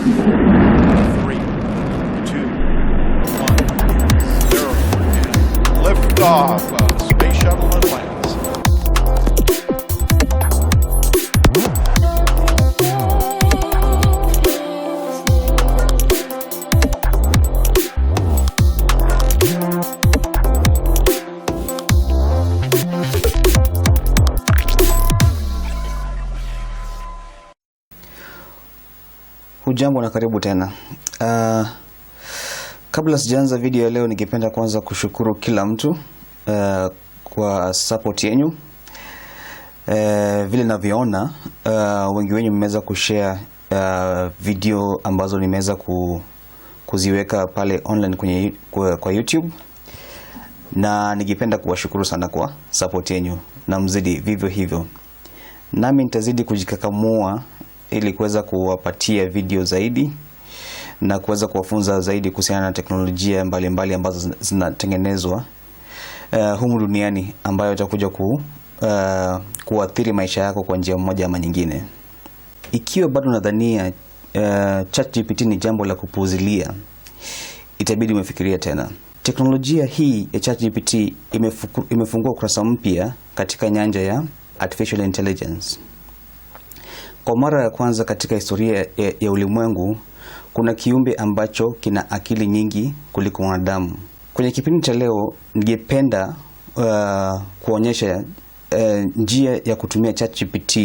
3, 2, 1, 0, and lift off of Space Shuttle Atlantis. Hujambo na karibu tena. Kabla sijaanza video ya leo, ningependa kwanza kushukuru kila mtu kwa support yenu. Vile ninavyoona wengi wenu mmeweza kushare video ambazo nimeweza kuziweka pale online kwa YouTube, na ningependa kuwashukuru sana kwa support yenu, na mzidi vivyo hivyo. Nami nitazidi kujikakamua ili kuweza kuwapatia video zaidi na kuweza kuwafunza zaidi kuhusiana na teknolojia mbalimbali ambazo zinatengenezwa humu duniani, ambayo itakuja kuathiri maisha yako kwa njia moja ama nyingine. Ikiwa bado nadhania ChatGPT ni jambo la kupuuzilia, itabidi umefikiria tena. Teknolojia hii ya ChatGPT imefungua ukurasa mpya katika nyanja ya artificial intelligence. Kwa mara ya kwanza katika historia ya ulimwengu, kuna kiumbe ambacho kina akili nyingi kuliko wanadamu. Kwenye kipindi cha leo, ningependa kuonyesha njia ya kutumia ChatGPT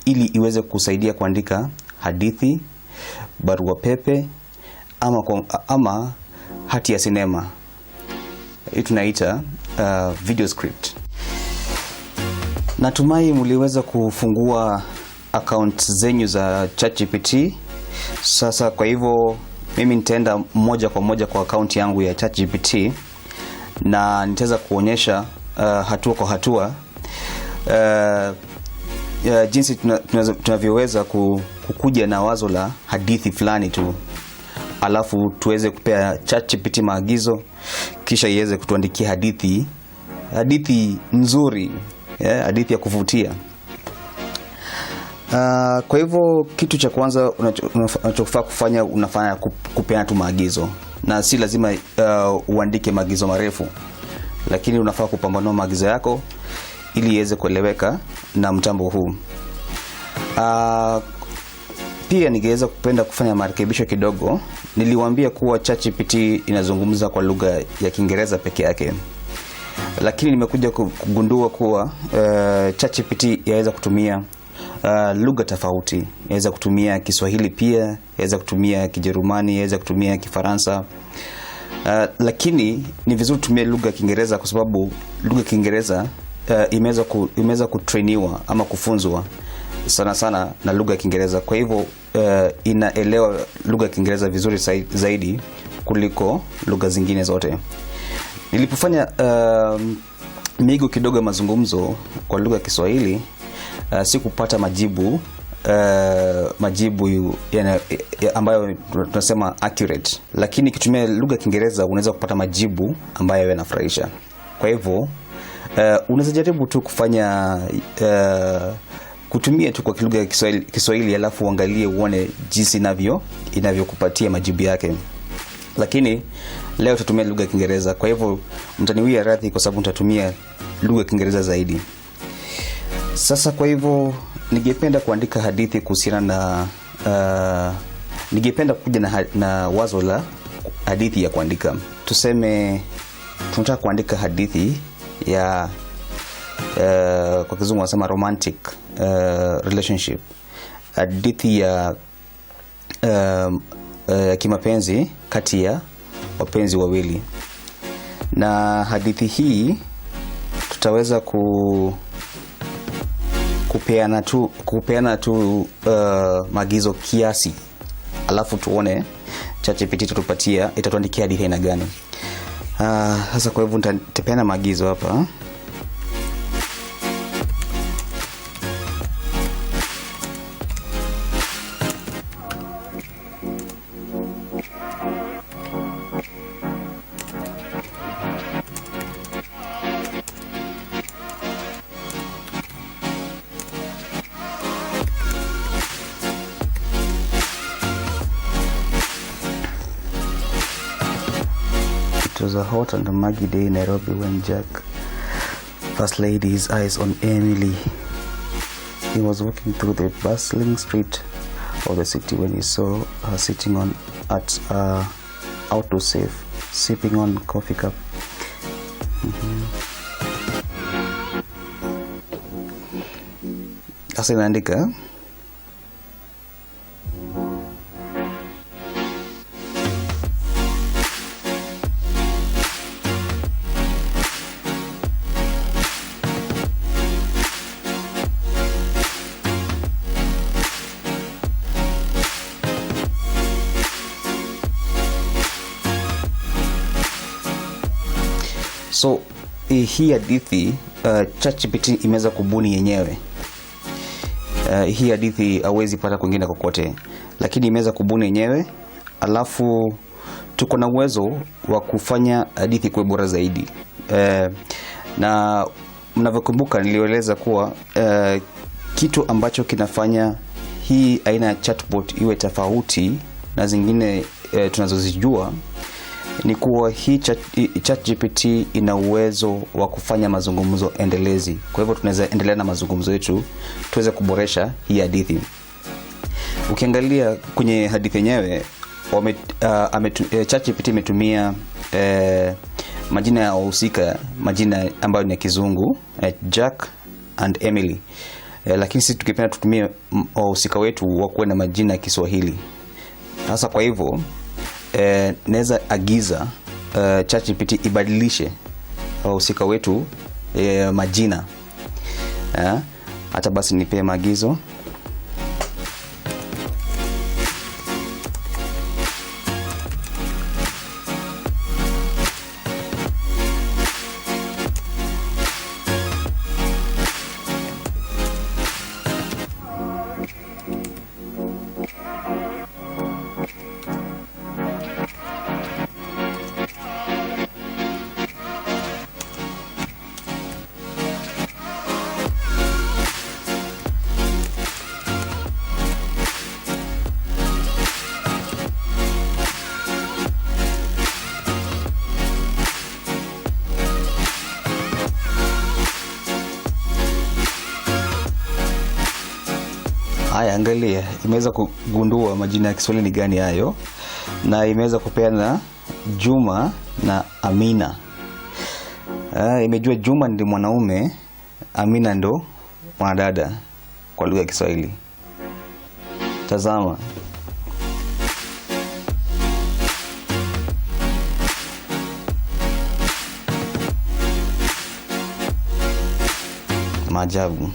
ili iweze kusaidia kuandika hadithi, barua pepe ama hati ya sinema. Hii tunaita video script. Natumai mliweza kufungua account zenyu za ChatGPT. Sasa kwa hivyo mimi nitaenda moja kwa moja kwa account yangu ya ChatGPT na nitaweza kuonyesha hatua kwa hatua jinsi tunavyoweza kukuja na wazo la hadithi fulani tu, alafu tuweze kupea ChatGPT maagizo, kisha iweze kutuandikia hadithi nzuri, hadithi ya kuvutia. Kwa hivyo kitu cha kwanza unachofaa kufanya, unafanya kupeana tu maagizo, na si lazima uandike maagizo marefu, lakini unafaa kupambanua maagizo yako ili iweze kueleweka na mtambo huu. Pia ningeweza kupenda kufanya marekebisho kidogo. Niliwaambia kuwa ChatGPT inazungumza kwa lugha ya Kiingereza peke yake, lakini nimekuja kugundua kuwa ChatGPT yaweza kutumia lugha tofauti. Yaweza kutumia Kiswahili, pia yaweza kutumia Kijerumani, yaweza kutumia Kifaransa. Lakini ni vizuri kutumia lugha ya Kiingereza kwa sababu lugha ya Kiingereza imeweza kutrainiwa ama kufunzwa sana na lugha ya Kiingereza. Kwa hivyo inaelewa lugha ya Kiingereza vizuri zaidi kuliko lugha zingine zote. Nilipofanya migo kidogo ya mazungumzo kwa lugha ya Kiswahili, sikupata majibu ambayo tunasema accurate, lakini kitumia lugha ya Kiingereza unaweza kupata majibu ambayo yanafurahisha. Kwa hivyo unaweza jaribu tu kufanya kutumia tu kwa lugha ya Kiswahili, alafu uangalie uone jinsi inavyokupatia majibu yake. Lakini leo tutatumia lugha ya Kiingereza, kwa hivyo mtaniwia radhi kwa sababu nitatumia lugha ya Kiingereza zaidi. Sasa kwa hivyo ningependa kuandika hadithi kuhusiana na ningependa kuja na wazo la hadithi ya kuandika. Tuseme tunataka kuandika hadithi ya kwa kizungu wanasema romantic relationship, hadithi ya kimapenzi kati ya wapenzi wawili. Na hadithi hii tutaweza kupeana tu maagizo kiasi, alafu tuone ChatGPT itatuandikia hadithi aina gani. Sasa kwa hivyo nitapeana maagizo hapa. It was a hot and muggy day in Nairobi when Jack first laid his eyes on Emily. He was walking through the bustling street of the city when he saw her sitting at outdoor safe, sipping on coffee cup. Sasa inaandika so hii hadithi ChatGPT imeweza kubuni yenyewe. Hii hadithi hauwezi pata kwingine kokote, lakini imeweza kubuni yenyewe. Alafu tuko na uwezo wa kufanya hadithi kuwa bora zaidi. Na mnavyokumbuka nilieleza kuwa kitu ambacho kinafanya hii aina ya chatbot iwe tofauti na zingine tunazozijua ni kuwa hii ChatGPT ina uwezo wa kufanya mazungumzo endelezi. Kwa hivyo tunaweza endelea na mazungumzo yetu tuweze kuboresha hii hadithi. Ukiangalia kwenye hadithi yenyewe ChatGPT imetumia majina ya wahusika, majina ambayo ni ya Kizungu, Jack and Emily. Lakini sisi tukipenda tutumie wahusika wetu wakuwe na majina ya Kiswahili. Sasa kwa hivyo naweza agiza ChatGPT ibadilishe wahusika wetu majina. Hata basi nipe maagizo. Haya, angalia, imeweza kugundua majina ya Kiswahili ni gani hayo, na imeweza kupeana Juma na Amina. Imejua Juma ndi mwanaume, Amina ndo mwanadada kwa lugha ya Kiswahili. Tazama. Maajabu.